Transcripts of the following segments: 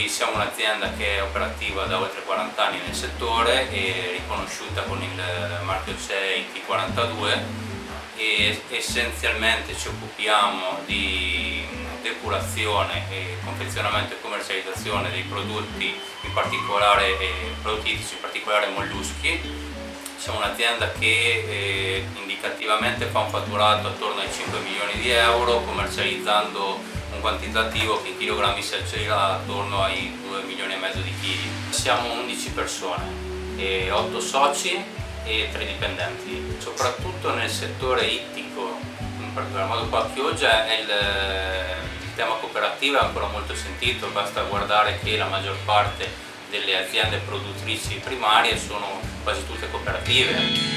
Noi siamo un'azienda che è operativa da oltre 40 anni nel settore e riconosciuta con il marchio CE IT42 e essenzialmente ci occupiamo di depurazione e confezionamento e commercializzazione dei prodotti, in particolare prodotti ittici, in particolare molluschi. Siamo un'azienda che indicativamente fa un fatturato attorno ai 5 milioni di euro, commercializzando un quantitativo che in chilogrammi si aggira attorno ai 2 milioni e mezzo di chili. Siamo 11 persone, 8 soci e 3 dipendenti. Soprattutto nel settore ittico, in particolar modo qua a Chioggia, il tema cooperativo è ancora molto sentito, basta guardare che la maggior parte delle aziende produttrici primarie sono quasi tutte cooperative.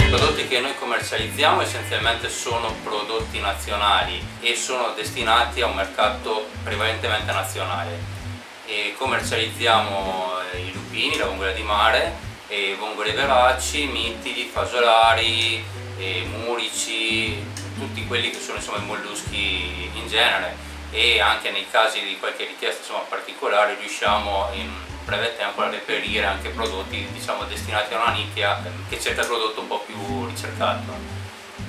I prodotti che noi commercializziamo essenzialmente sono prodotti nazionali e sono destinati a un mercato prevalentemente nazionale. E commercializziamo i lupini, la vongola di mare, vongole veraci, mittili, fasolari, murici, tutti quelli che sono insomma i molluschi in genere, e anche nei casi di qualche richiesta insomma particolare riusciamo in breve tempo a reperire anche prodotti diciamo destinati a una nicchia che cerca il prodotto un po' più ricercato.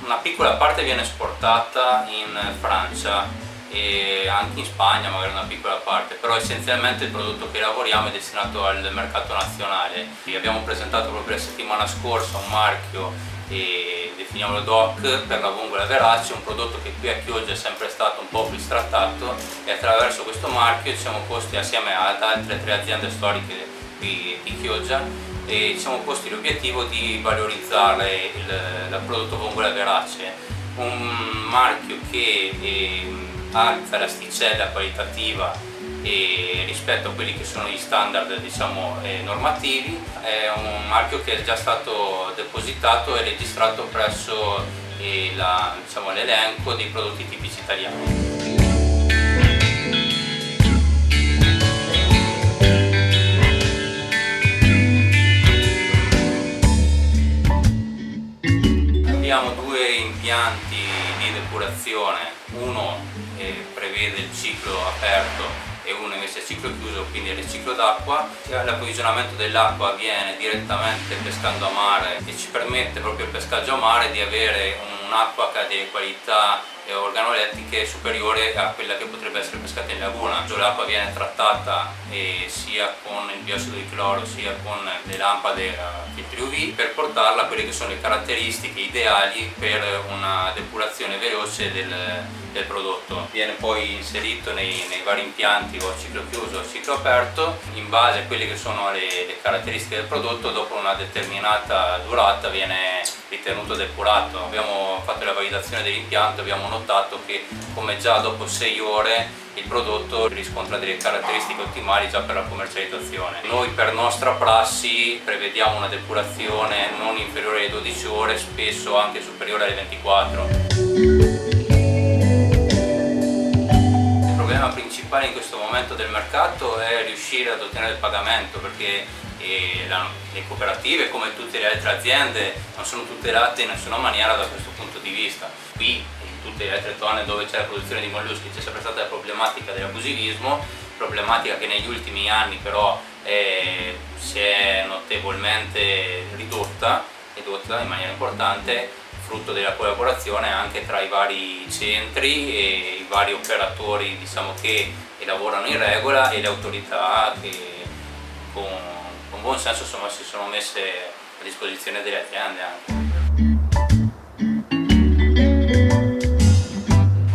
Una piccola parte viene esportata in Francia e anche in Spagna, magari una piccola parte, però essenzialmente il prodotto che lavoriamo è destinato al mercato nazionale. Abbiamo presentato proprio la settimana scorsa un marchio e definiamolo DOC per la vongola verace, un prodotto che qui a Chioggia è sempre stato un po' bistrattato, e attraverso questo marchio ci siamo posti assieme ad altre 3 aziende storiche di Chioggia e ci siamo posti l'obiettivo di valorizzare il prodotto vongola verace, un marchio che alza l'asticella qualitativa e rispetto a quelli che sono gli standard diciamo normativi. È un marchio che è già stato depositato e registrato presso diciamo, l'elenco dei prodotti tipici italiani. Abbiamo 2 impianti di depurazione, uno prevede il ciclo aperto e uno invece è ciclo chiuso, quindi è il riciclo d'acqua. L'approvvigionamento dell'acqua avviene direttamente pescando a mare e ci permette proprio il pescaggio a mare di avere un'acqua che ha delle qualità organolettiche superiore a quella che potrebbe essere pescata in laguna. L'acqua viene trattata sia con il biossido di cloro sia con le lampade a filtri UV per portarla a quelle che sono le caratteristiche ideali per una depurazione veloce del prodotto. Viene poi inserito nei vari impianti o a ciclo chiuso o a ciclo aperto, in base a quelle che sono le caratteristiche del prodotto. Dopo una determinata durata viene ritenuto depurato. Abbiamo fatto la validazione dell'impianto, abbiamo notato che come già dopo 6 ore il prodotto riscontra delle caratteristiche ottimali già per la commercializzazione. Noi per nostra prassi prevediamo una depurazione non inferiore alle 12 ore, spesso anche superiore alle 24. Il problema principale in questo momento del mercato è riuscire ad ottenere il pagamento, perché le cooperative, come tutte le altre aziende, non sono tutelate in nessuna maniera da questo punto di vista. Qui in tutte le altre zone dove c'è la produzione di molluschi c'è sempre stata la problematica dell'abusivismo, problematica che negli ultimi anni però si è notevolmente ridotta in maniera importante, frutto della collaborazione anche tra i vari centri e i vari operatori diciamo, che lavorano in regola, e le autorità che con buon senso insomma, si sono messe a disposizione delle aziende anche.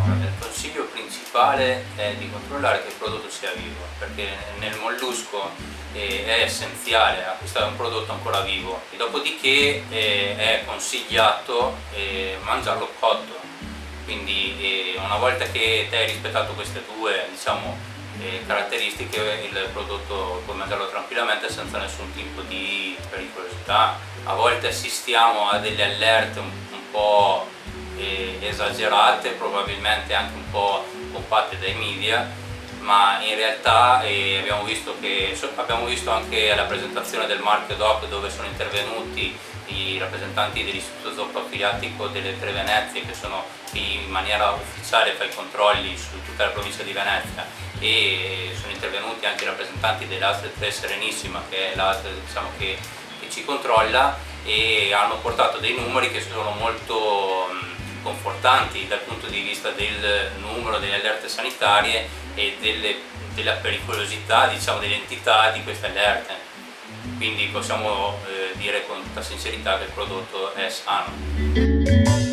Il consiglio principale è di controllare che il prodotto sia vivo, perché nel mollusco è essenziale acquistare un prodotto ancora vivo, e dopodiché è consigliato mangiarlo cotto. Quindi una volta che te hai rispettato queste 2 diciamo, caratteristiche, il prodotto puoi mangiarlo tranquillamente senza nessun tipo di pericolosità. A volte assistiamo a delle allerte un po' esagerate, probabilmente anche un po' pompate dai media, ma in realtà abbiamo visto anche alla presentazione del marchio DOC, dove sono intervenuti i rappresentanti dell'Istituto Zoopafiliatico delle Tre Venezie, che in maniera ufficiale fa i controlli su tutta la provincia di Venezia, e sono intervenuti anche i rappresentanti dell'ASL 3 Serenissima, che è l'ASL, diciamo, che ci controlla, e hanno portato dei numeri che sono molto confortanti dal punto di vista del numero delle allerte sanitarie e della pericolosità, diciamo, dell'entità di queste allerte. Quindi possiamo dire con tutta sincerità che il prodotto è sano.